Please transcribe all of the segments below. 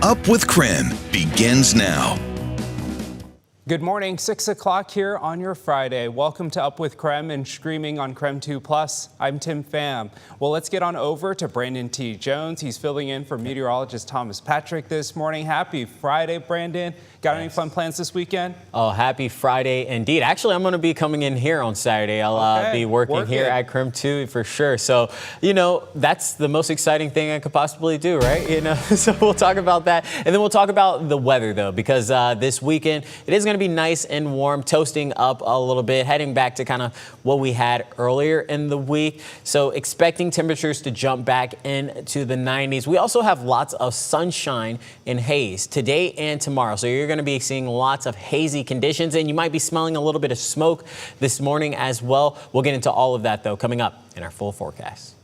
Up with KREM begins now. Good morning, 6 o'clock here on your Friday. Welcome to Up with KREM and streaming on KREM 2+. I'm Tim Pham. Well, let's get on over to Brandon T. Jones. He's filling in for meteorologist Thomas Patrick this morning. Happy Friday, Brandon. Got any fun plans this weekend? Oh, happy Friday indeed. Actually, I'm going to be coming in here on Saturday. I'll be working here at KREM 2 for sure. So, that's the most exciting thing I could possibly do, right? So we'll talk about that. And then we'll talk about the weather, though, because this weekend it is going to be nice and warm, toasting up a little bit, heading back to kind of what we had earlier in the week. So expecting temperatures to jump back into the 90s. We also have lots of sunshine and haze today and tomorrow. So you're going to be seeing lots of hazy conditions, and you might be smelling a little bit of smoke this morning as well. We'll get into all of that, though, coming up in our full forecast.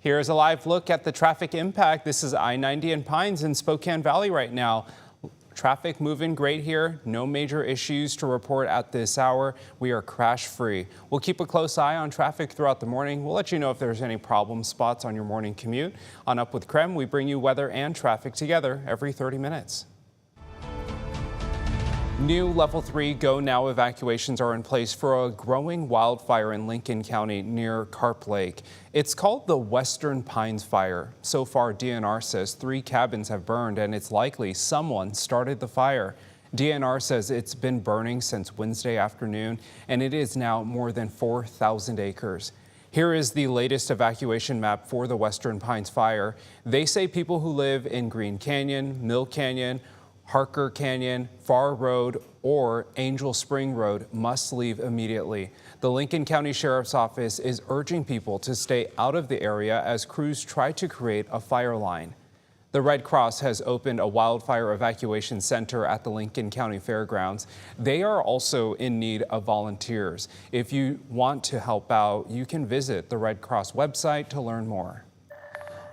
Here's a live look at the traffic impact. This is I-90 and Pines in Spokane Valley right now. Traffic moving great here. No major issues to report at this hour. We are crash free. We'll keep a close eye on traffic throughout the morning. We'll let you know if there's any problem spots on your morning commute. On Up with KREM, we bring you weather and traffic together every 30 minutes. New Level 3 Go Now evacuations are in place for a growing wildfire in Lincoln County near Carp Lake. It's called the Western Pines Fire. So far, DNR says 3 cabins have burned, and it's likely someone started the fire. DNR says it's been burning since Wednesday afternoon, and it is now more than 4,000 acres. Here is the latest evacuation map for the Western Pines Fire. They say people who live in Green Canyon, Mill Canyon, Harker Canyon, Far Road, or Angel Spring Road must leave immediately. The Lincoln County Sheriff's Office is urging people to stay out of the area as crews try to create a fire line. The Red Cross has opened a wildfire evacuation center at the Lincoln County Fairgrounds. They are also in need of volunteers. If you want to help out, you can visit the Red Cross website to learn more.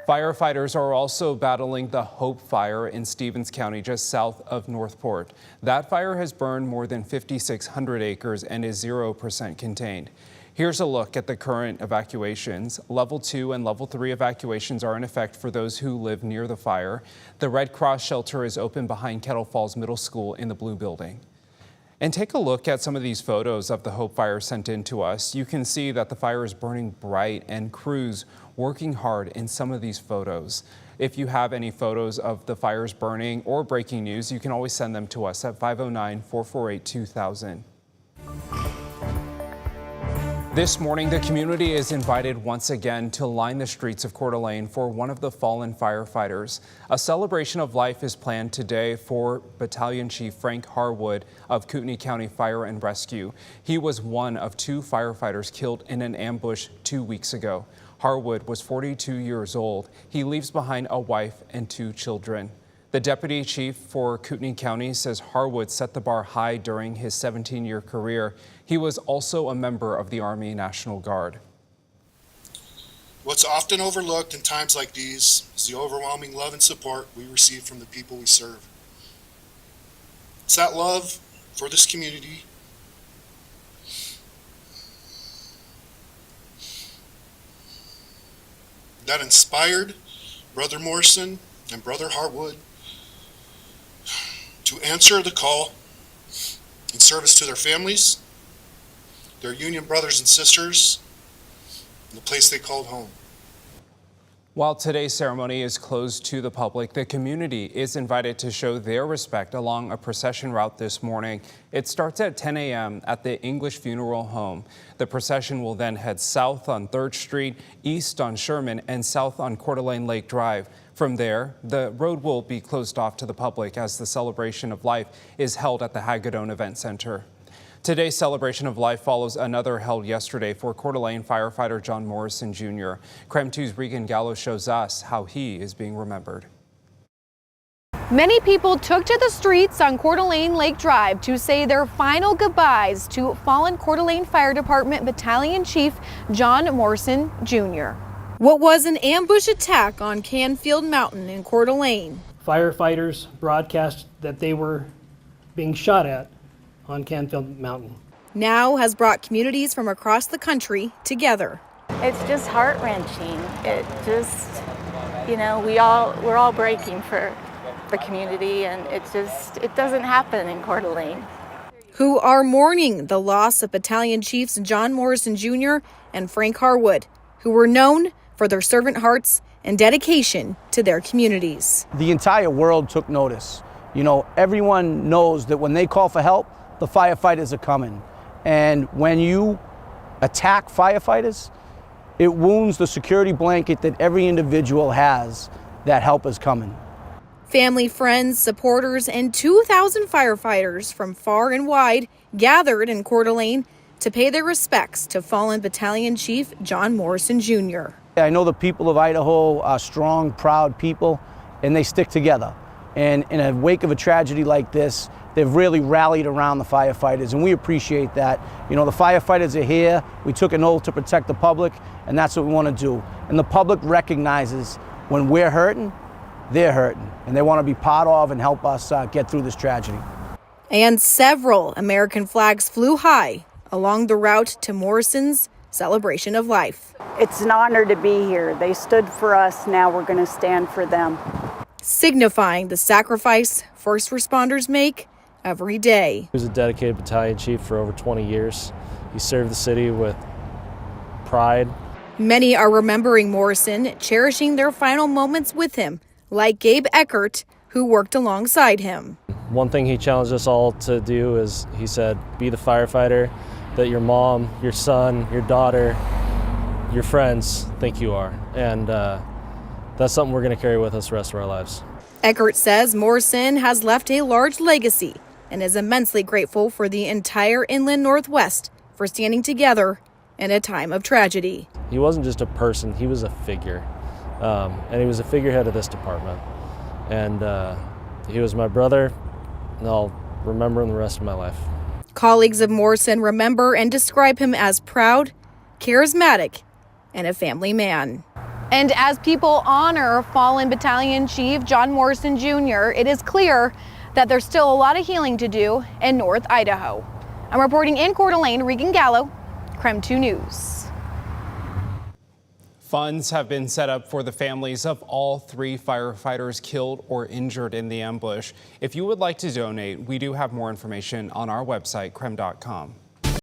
Firefighters are also battling the Hope Fire in Stevens County, just south of Northport. That fire has burned more than 5,600 acres and is 0% contained. Here's a look at the current evacuations. Level 2 and Level 3 evacuations are in effect for those who live near the fire. The Red Cross shelter is open behind Kettle Falls Middle School in the Blue Building. And take a look at some of these photos of the Hope Fire sent in to us. You can see that the fire is burning bright and crews working hard in some of these photos. If you have any photos of the fires burning or breaking news, you can always send them to us at 509-448-2000. This morning, the community is invited once again to line the streets of Coeur d'Alene for one of the fallen firefighters. A celebration of life is planned today for Battalion Chief Frank Harwood of Kootenai County Fire and Rescue. He was one of 2 firefighters killed in an ambush 2 weeks ago. Harwood was 42 years old. He leaves behind a wife and 2 children. The deputy chief for Kootenai County says Harwood set the bar high during his 17-year career. He was also a member of the Army National Guard. What's often overlooked in times like these is the overwhelming love and support we receive from the people we serve. It's that love for this community that inspired Brother Morrison and Brother Harwood to answer the call in service to their families, their union brothers and sisters, and the place they called home. While today's ceremony is closed to the public, the community is invited to show their respect along a procession route this morning. It starts at 10 a.m. at the English Funeral Home. The procession will then head south on 3rd Street, east on Sherman, and south on Coeur d'Alene Lake Drive. From there, the road will be closed off to the public as the celebration of life is held at the Hagadone Event Center. Today's celebration of life follows another held yesterday for Coeur d'Alene firefighter John Morrison Jr. KREM 2's Regan Gallo shows us how he is being remembered. Many people took to the streets on Coeur d'Alene Lake Drive to say their final goodbyes to fallen Coeur d'Alene Fire Department Battalion Chief John Morrison Jr. What was an ambush attack on Canfield Mountain in Coeur d'Alene? Firefighters broadcast that they were being shot at on Canfield Mountain. Now has brought communities from across the country together. It's just heart-wrenching. You know, we're all breaking for the community, and it doesn't happen in Coeur d'Alene. Who are mourning the loss of Battalion Chiefs John Morrison Jr. and Frank Harwood, who were known for their servant hearts and dedication to their communities. The entire world took notice. You know, everyone knows that when they call for help, the firefighters are coming. And when you attack firefighters, it wounds the security blanket that every individual has that help is coming. Family, friends, supporters, and 2,000 firefighters from far and wide gathered in Coeur d'Alene to pay their respects to fallen Battalion Chief John Morrison Jr. I know the people of Idaho are strong, proud people, and they stick together. And in a wake of a tragedy like this, they've really rallied around the firefighters, and we appreciate that. You know, the firefighters are here. We took an oath to protect the public, and that's what we want to do. And the public recognizes when we're hurting, they're hurting, and they want to be part of and help us get through this tragedy. And several American flags flew high along the route to Morrison's celebration of life. It's an honor to be here. They stood for us, now we're going to stand for them. Signifying the sacrifice first responders make every day. He was a dedicated battalion chief for over 20 years. He served the city with pride. Many are remembering Morrison, cherishing their final moments with him, like Gabe Eckert, who worked alongside him. One thing he challenged us all to do is, he said, be the firefighter that your mom, your son, your daughter, your friends think you are. And that's something we're going to carry with us the rest of our lives. Eckert says Morrison has left a large legacy and is immensely grateful for the entire Inland Northwest for standing together in a time of tragedy. He wasn't just a person, he was a figure. And he was a figurehead of this department. And he was my brother, and I'll remember him the rest of my life. Colleagues of Morrison remember and describe him as proud, charismatic, and a family man. And as people honor fallen Battalion Chief John Morrison Jr., it is clear that there's still a lot of healing to do in North Idaho. I'm reporting in Coeur d'Alene, Regan Gallo, KREM 2 News. Funds have been set up for the families of all 3 firefighters killed or injured in the ambush. If you would like to donate, we do have more information on our website, krem.com.